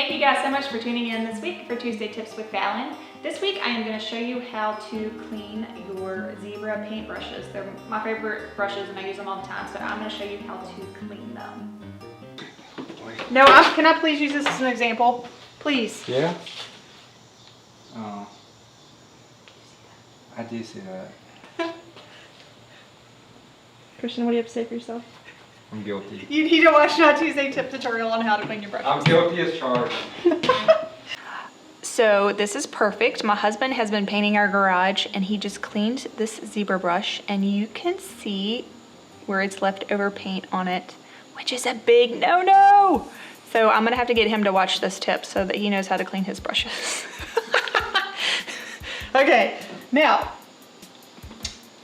Thank you guys so much for tuning in this week for Tuesday Tips with Fallon. This week I am going to show you how to clean your zebra paint brushes. They're my favorite brushes and I use them all the time, so I'm going to show you how to clean them. No, can I please use this as an example? Please. Yeah? Oh. I do see that. Christian, what do you have to say for yourself? I'm guilty. You need to watch my Tuesday tip tutorial on how to clean your brushes. I'm guilty as charged. So this is perfect. My husband has been painting our garage and he just cleaned this zebra brush and you can see where it's leftover paint on it, which is a big no-no. So I'm gonna have to get him to watch this tip so that he knows how to clean his brushes. Okay, now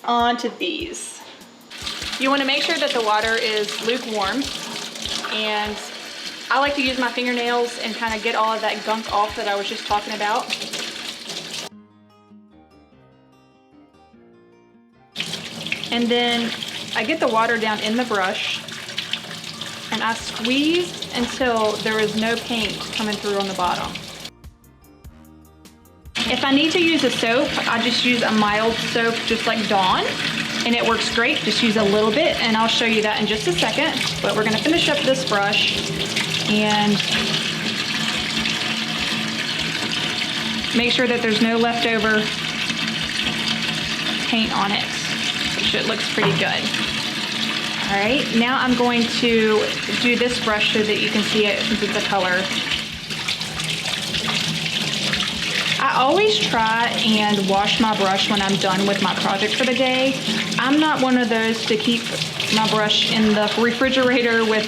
on to these. You want to make sure that the water is lukewarm, and I like to use my fingernails and kind of get all of that gunk off that I was just talking about. And then I get the water down in the brush and I squeeze until there is no paint coming through on the bottom. If I need to use a soap, I just use a mild soap just like Dawn. And it works great, just use a little bit, and I'll show you that in just a second. But we're gonna finish up this brush and make sure that there's no leftover paint on it, which it looks pretty good. All right, now I'm going to do this brush so that you can see it since it's a color. I always try and wash my brush when I'm done with my project for the day. I'm not one of those to keep my brush in the refrigerator with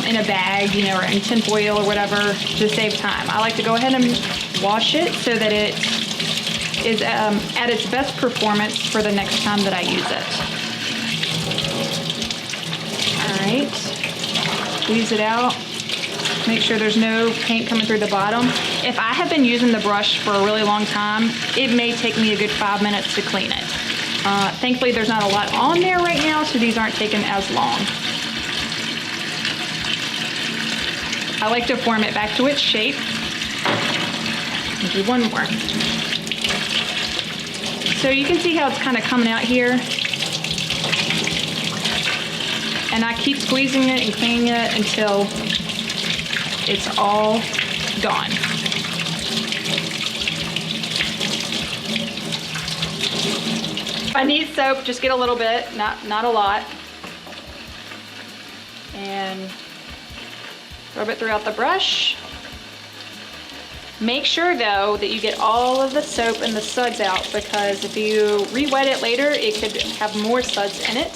in a bag, you know, or in tin foil or whatever to save time. I like to go ahead and wash it so that it is at its best performance for the next time that I use it. All right, squeeze it out. Make sure there's no paint coming through the bottom. If I have been using the brush for a really long time, it may take me a good 5 minutes to clean it. Thankfully, there's not a lot on there right now, so these aren't taking as long. I like to form it back to its shape. I'll do one more. So you can see how it's kind of coming out here. And I keep squeezing it and cleaning it until it's all gone. If I need soap, just get a little bit, not a lot. And rub it throughout the brush. Make sure though that you get all of the soap and the suds out, because if you re-wet it later, it could have more suds in it.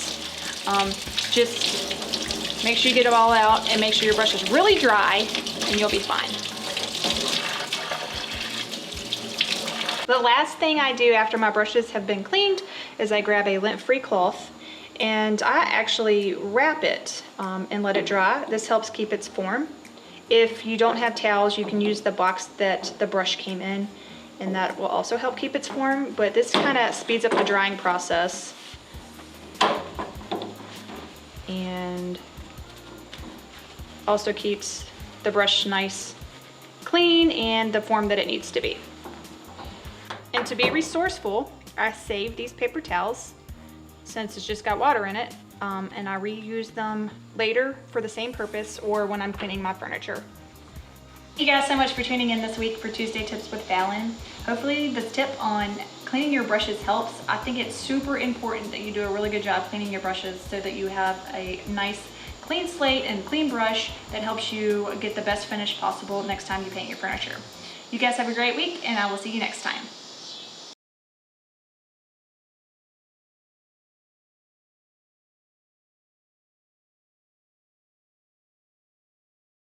Just make sure you get it all out and make sure your brush is really dry and you'll be fine. The last thing I do after my brushes have been cleaned is I grab a lint-free cloth and I actually wrap it and let it dry. This helps keep its form. If you don't have towels, you can use the box that the brush came in, and that will also help keep its form, but this kind of speeds up the drying process. And also keeps the brush nice, clean, and the form that it needs to be. And to be resourceful, I save these paper towels since it's just got water in it, and I reuse them later for the same purpose or when I'm cleaning my furniture. Thank you guys so much for tuning in this week for Tuesday Tips with Fallon. Hopefully this tip on cleaning your brushes helps. I think it's super important that you do a really good job cleaning your brushes so that you have a nice clean slate and clean brush that helps you get the best finish possible next time you paint your furniture. You guys have a great week, and I will see you next time.